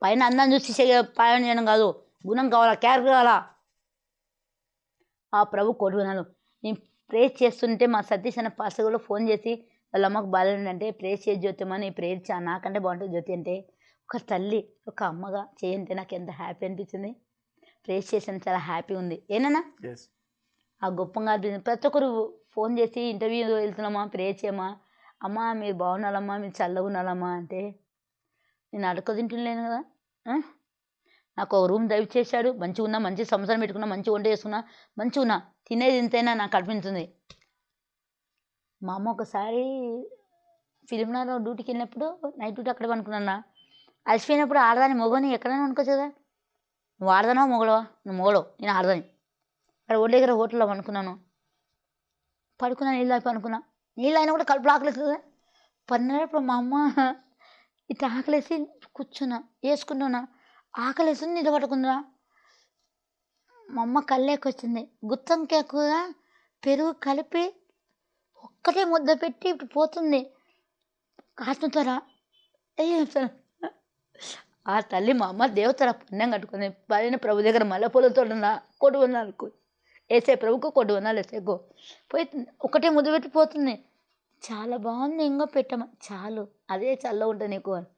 పైన అందం చూసి పాలన చేయడం కాదు, గుణం కావాలా, క్యారెక్టర్ కావాలా. ఆ ప్రభు కొడుకున్నాను. నేను ప్రేర్ చేస్తుంటే మా సతీష్ అన్న పాస్టర్ కూడా ఫోన్ చేసి వాళ్ళ అమ్మకు బాగాలేదంటే ప్రేర్ చేసి జ్యోతిమా నీ ప్రేర్ నాకంటే బాగుంటుంది జ్యోతి అంటే. ఒక తల్లి ఒక అమ్మగా చేయంటే నాకు ఎంత హ్యాపీ అనిపించింది. ప్రేర్ చేసాను, చాలా హ్యాపీ ఉంది. ఏనన్నా ఆ గొప్పగా అనిపించింది. ప్రతి ఒక్కరు ఫోన్ చేసి ఇంటర్వ్యూ వెళ్తున్నామా, ప్రేర్ చేయమా, అమ్మ మీరు బాగున్నారమ్మా, మీరు చల్లగా ఉన్నారమ్మా అంటే నేను అడక తింటులేను కదా. నాకు ఒక రూమ్ దయవి చేశాడు, మంచిగా ఉన్నా, మంచి సంవత్సరం పెట్టుకున్నా, మంచి వంట చేసుకున్నా, మంచిగా ఉన్నా, తినేది ఇంతైనా నాకు అనిపించింది. మా అమ్మ ఒకసారి ఫిలింనగర్లో డ్యూటీకి వెళ్ళినప్పుడు నైట్ డ్యూటీ అక్కడ అనుకున్నా. అలసిపోయినప్పుడు ఆడదాని మొగని ఎక్కడైనా అనుకోవచ్చు కదా. నువ్వు ఆడదానో మొగడవా, నువ్వు మొగడవు, నేను ఆడదాని. అక్కడ ఒళ్ళ దగ్గర హోటల్లో అనుకున్నాను. పడుకున్నా, నీళ్ళు అయిపోయి అనుకున్నా. నీళ్ళు అయినా కూడా కడుపులో ఆకలేసి కదా. పన్నప్పుడు మా అమ్మ ఇట్లా ఆకలేసి కూర్చున్నా, వేసుకుంటున్నా, ఆకలేసి నిలబడుకుందా. మా అమ్మ కళ్ళేకి వచ్చింది. గుత్తంకాయ కూర పెరుగు కలిపి ఒక్కటే ముద్ద పెట్టి ఇప్పుడు పోతుంది ఆత్మతోరా. ఆ తల్లి మా అమ్మ దేవతర పుణ్యం కట్టుకుంది. పైన ప్రభు దగ్గర మల్లెపూలతో కొడు వందలకు వేసే ప్రభుకు కొడు వందలు వేసేగో పోతుంది. ఒకటే ముద్ద పెట్టి పోతుంది. చాలా బాగుంది, ఇంకా పెట్టమా చాలు, అదే చల్ల ఉంటుంది నీకు అని.